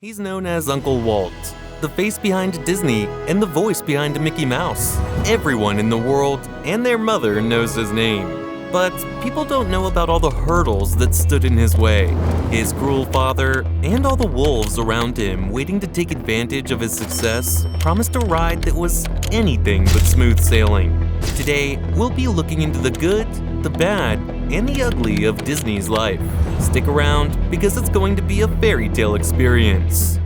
He's known as Uncle Walt, the face behind Disney and the voice behind Mickey Mouse. Everyone in the world and their mother knows his name. But people don't know about all the hurdles that stood in his way, his cruel father, and all the wolves around him waiting to take advantage of his success promised a ride that was anything but smooth sailing. Today, we'll be looking into the good, the bad, and the ugly of Disney's life. Stick around because it's going to be a fairy tale experience.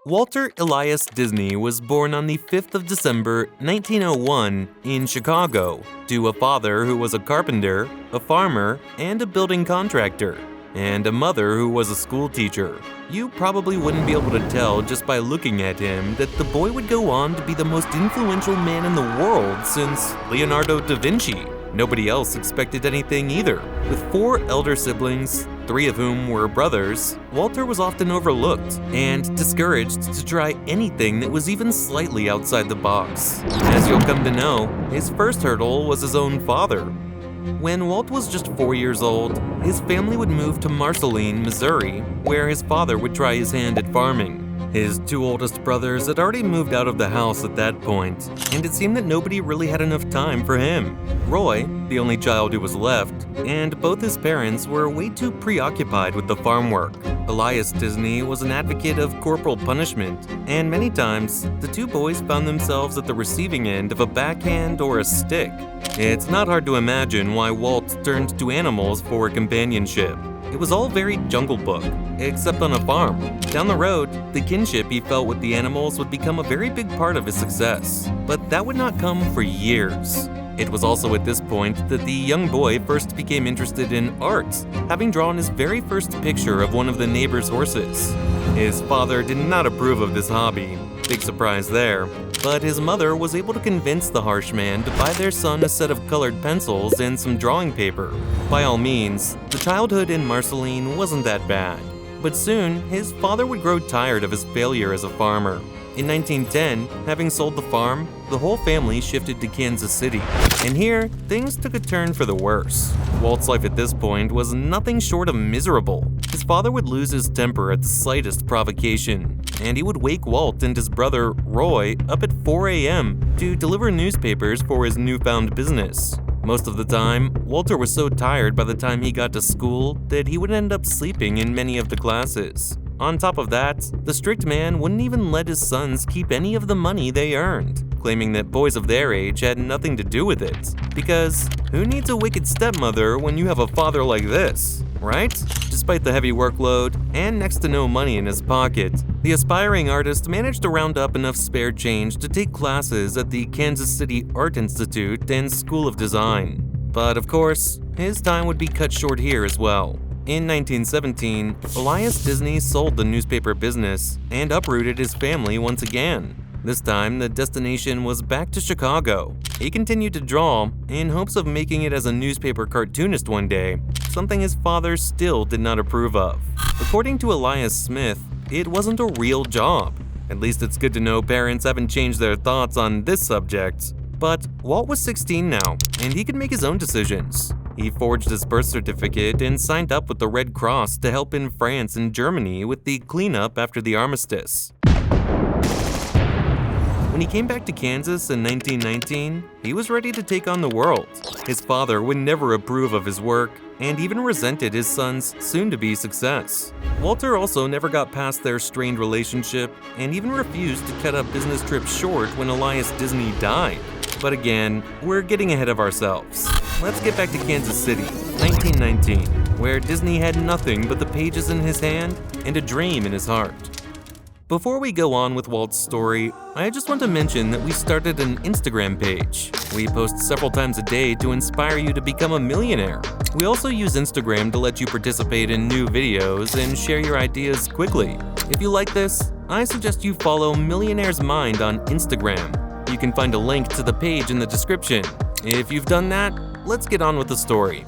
Walter Elias Disney was born on the 5th of December, 1901 in Chicago to a father who was a carpenter, a farmer, and a building contractor, and a mother who was a school teacher. You probably wouldn't be able to tell just by looking at him that the boy would go on to be the most influential man in the world since Leonardo da Vinci. Nobody else expected anything either. With 4 elder siblings, 3 of whom were brothers, Walter was often overlooked and discouraged to try anything that was even slightly outside the box. As you'll come to know, his first hurdle was his own father. When Walt was just 4 years old, his family would move to Marceline, Missouri, where his father would try his hand at farming. His 2 oldest brothers had already moved out of the house at that point, and it seemed that nobody really had enough time for him. Roy, the only child who was left, and both his parents were way too preoccupied with the farm work. Elias Disney was an advocate of corporal punishment, and many times, the 2 boys found themselves at the receiving end of a backhand or a stick. It's not hard to imagine why Walt turned to animals for companionship. It was all very Jungle Book, except on a farm. Down the road, the kinship he felt with the animals would become a very big part of his success. But that would not come for years. It was also at this point that the young boy first became interested in art, having drawn his very first picture of one of the neighbor's horses. His father did not approve of this hobby. Big surprise there. But his mother was able to convince the harsh man to buy their son a set of colored pencils and some drawing paper. By all means, the childhood in Marceline wasn't that bad. But soon, his father would grow tired of his failure as a farmer. In 1910, having sold the farm, the whole family shifted to Kansas City. And here, things took a turn for the worse. Walt's life at this point was nothing short of miserable. His father would lose his temper at the slightest provocation, and he would wake Walt and his brother, Roy, up at 4 a.m. to deliver newspapers for his newfound business. Most of the time, Walter was so tired by the time he got to school that he would end up sleeping in many of the classes. On top of that, the strict man wouldn't even let his sons keep any of the money they earned, claiming that boys of their age had nothing to do with it. Because who needs a wicked stepmother when you have a father like this, right? Despite the heavy workload and next to no money in his pocket, the aspiring artist managed to round up enough spare change to take classes at the Kansas City Art Institute and School of Design. But of course, his time would be cut short here as well. In 1917, Elias Disney sold the newspaper business and uprooted his family once again. This time, the destination was back to Chicago. He continued to draw in hopes of making it as a newspaper cartoonist one day, something his father still did not approve of. According to Elias Smith, it wasn't a real job. At least it's good to know parents haven't changed their thoughts on this subject. But Walt was 16 now, and he could make his own decisions. He forged his birth certificate and signed up with the Red Cross to help in France and Germany with the cleanup after the armistice. When he came back to Kansas in 1919, he was ready to take on the world. His father would never approve of his work and even resented his son's soon-to-be success. Walter also never got past their strained relationship and even refused to cut a business trip short when Elias Disney died. But again, we're getting ahead of ourselves. Let's get back to Kansas City, 1919, where Disney had nothing but the pages in his hand and a dream in his heart. Before we go on with Walt's story, I just want to mention that we started an Instagram page. We post several times a day to inspire you to become a millionaire. We also use Instagram to let you participate in new videos and share your ideas quickly. If you like this, I suggest you follow Millionaire's Mind on Instagram. You can find a link to the page in the description. If you've done that, let's get on with the story.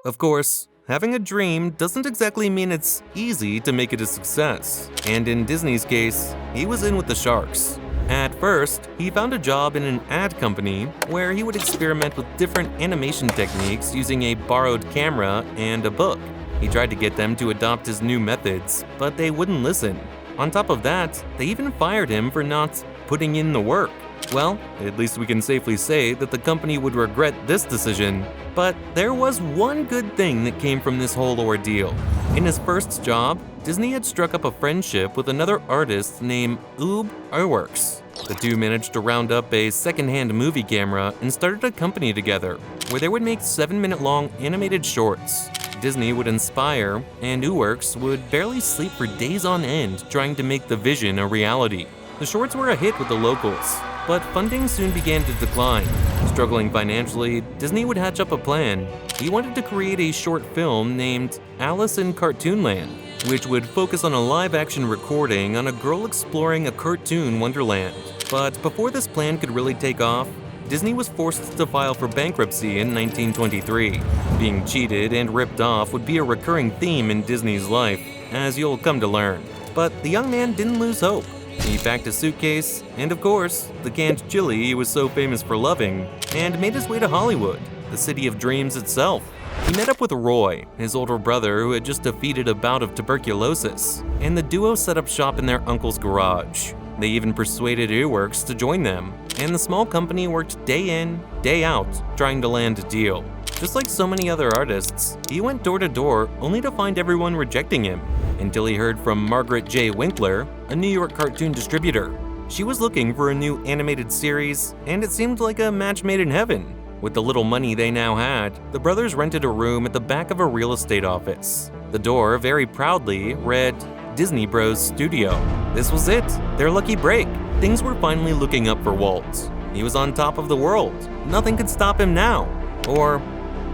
Of course, having a dream doesn't exactly mean it's easy to make it a success. And in Disney's case, he was in with the sharks. At first, he found a job in an ad company where he would experiment with different animation techniques using a borrowed camera and a book. He tried to get them to adopt his new methods, but they wouldn't listen. On top of that, they even fired him for not putting in the work. Well, at least we can safely say that the company would regret this decision. But there was one good thing that came from this whole ordeal. In his first job, Disney had struck up a friendship with another artist named Ewerks. The two managed to round up a second-hand movie camera and started a company together, where they would make 7-minute-long animated shorts. Disney would inspire, and Ewerks would barely sleep for days on end trying to make the vision a reality. The shorts were a hit with the locals, but funding soon began to decline. Struggling financially, Disney would hatch up a plan. He wanted to create a short film named Alice in Cartoonland, which would focus on a live-action recording on a girl exploring a cartoon wonderland. But before this plan could really take off, Disney was forced to file for bankruptcy in 1923. Being cheated and ripped off would be a recurring theme in Disney's life, as you'll come to learn. But the young man didn't lose hope. He packed a suitcase, and of course, the canned chili he was so famous for loving, and made his way to Hollywood, the city of dreams itself. He met up with Roy, his older brother who had just defeated a bout of tuberculosis, and the duo set up shop in their uncle's garage. They even persuaded Ewerks to join them, and the small company worked day in, day out, trying to land a deal. Just like so many other artists, he went door to door only to find everyone rejecting him, until he heard from Margaret J. Winkler, a New York cartoon distributor. She was looking for a new animated series, and it seemed like a match made in heaven. With the little money they now had, the brothers rented a room at the back of a real estate office. The door very proudly read, Disney Bros Studio. This was it, their lucky break. Things were finally looking up for Walt. He was on top of the world. Nothing could stop him now. Or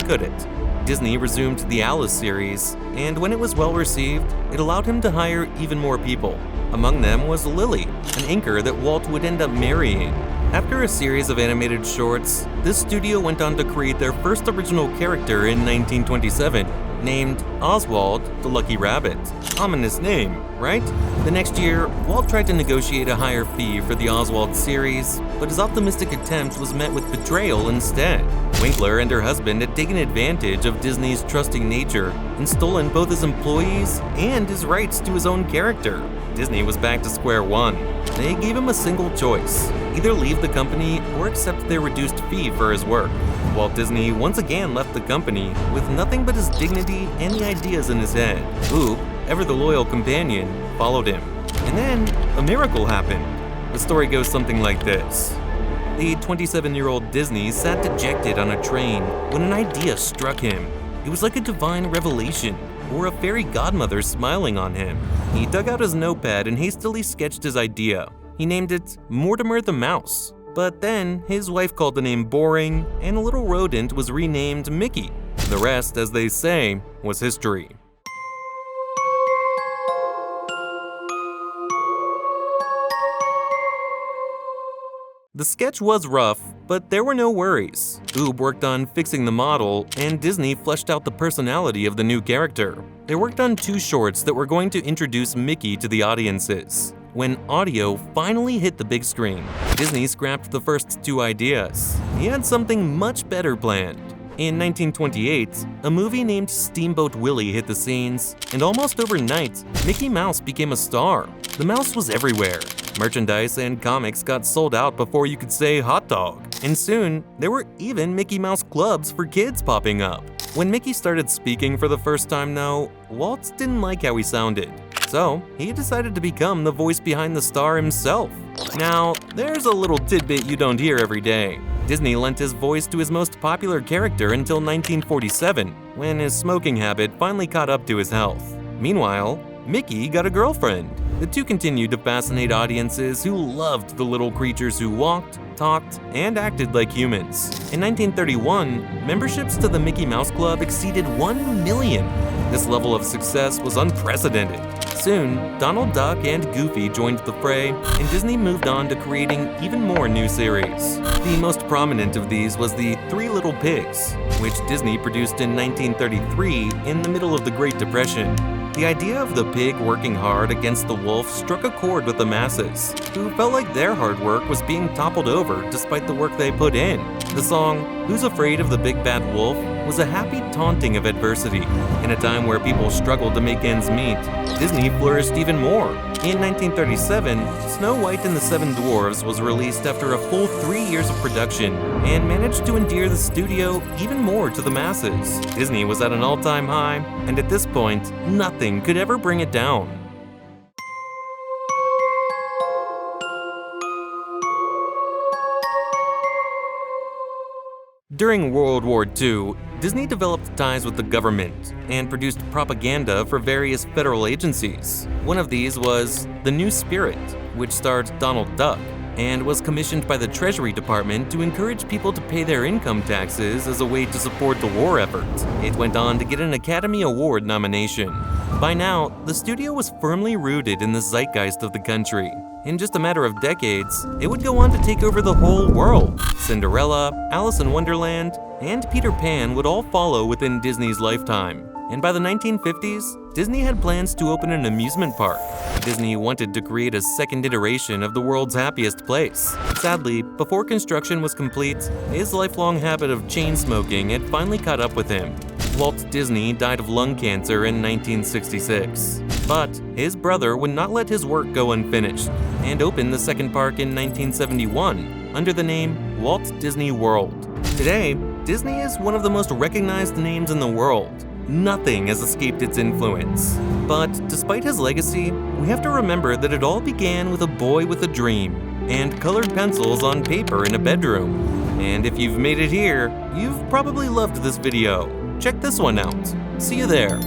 could it? Disney resumed the Alice series, and when it was well received, it allowed him to hire even more people. Among them was Lily, an anchor that Walt would end up marrying. After a series of animated shorts, this studio went on to create their first original character in 1927, named Oswald the Lucky Rabbit. Ominous name, right? The next year, Walt tried to negotiate a higher fee for the Oswald series, but his optimistic attempt was met with betrayal instead. Winkler and her husband had taken advantage of Disney's trusting nature and stolen both his employees and his rights to his own character. Disney was back to square one. They gave him a single choice: either leave the company or accept their reduced fee for his work. Walt Disney once again left the company with nothing but his dignity and the ideas in his head. Oop, ever the loyal companion, followed him. And then a miracle happened. The story goes something like this. The 27-year-old Disney sat dejected on a train when an idea struck him. It was like a divine revelation, or a fairy godmother smiling on him. He dug out his notepad and hastily sketched his idea. He named it Mortimer the Mouse. But then, his wife called the name boring, and a little rodent was renamed Mickey. The rest, as they say, was history. The sketch was rough, but there were no worries. Oob worked on fixing the model, and Disney fleshed out the personality of the new character. They worked on 2 shorts that were going to introduce Mickey to the audiences. When audio finally hit the big screen, Disney scrapped the first 2 ideas. He had something much better planned. In 1928, a movie named Steamboat Willie hit the scenes, and almost overnight, Mickey Mouse became a star. The mouse was everywhere. Merchandise and comics got sold out before you could say hot dog. And soon, there were even Mickey Mouse clubs for kids popping up. When Mickey started speaking for the first time though, Walt didn't like how he sounded. So, he decided to become the voice behind the star himself. Now, there's a little tidbit you don't hear every day. Disney lent his voice to his most popular character until 1947, when his smoking habit finally caught up to his health. Meanwhile, Mickey got a girlfriend. The two continued to fascinate audiences who loved the little creatures who walked, talked, and acted like humans. In 1931, memberships to the Mickey Mouse Club exceeded 1 million. This level of success was unprecedented. Soon, Donald Duck and Goofy joined the fray, and Disney moved on to creating even more new series. The most prominent of these was the Three Little Pigs, which Disney produced in 1933 in the middle of the Great Depression. The idea of the pig working hard against the wolf struck a chord with the masses, who felt like their hard work was being toppled over despite the work they put in. The song, "Who's Afraid of the Big Bad Wolf?" was a happy taunting of adversity. In a time where people struggled to make ends meet, Disney flourished even more. In 1937, Snow White and the Seven Dwarfs was released after a full 3 years of production and managed to endear the studio even more to the masses. Disney was at an all-time high, and at this point, nothing could ever bring it down. During World War II, Disney developed ties with the government and produced propaganda for various federal agencies. One of these was The New Spirit, which starred Donald Duck, and was commissioned by the Treasury Department to encourage people to pay their income taxes as a way to support the war effort. It went on to get an Academy Award nomination. By now, the studio was firmly rooted in the zeitgeist of the country. In just a matter of decades, it would go on to take over the whole world. Cinderella, Alice in Wonderland, and Peter Pan would all follow within Disney's lifetime. And by the 1950s, Disney had plans to open an amusement park. Disney wanted to create a second iteration of the world's happiest place. Sadly, before construction was complete, his lifelong habit of chain smoking had finally caught up with him. Walt Disney died of lung cancer in 1966. But his brother would not let his work go unfinished and opened the second park in 1971 under the name Walt Disney World. Today, Disney is one of the most recognized names in the world. Nothing has escaped its influence. But despite his legacy, we have to remember that it all began with a boy with a dream and colored pencils on paper in a bedroom. And if you've made it here, you've probably loved this video. Check this one out. See you there.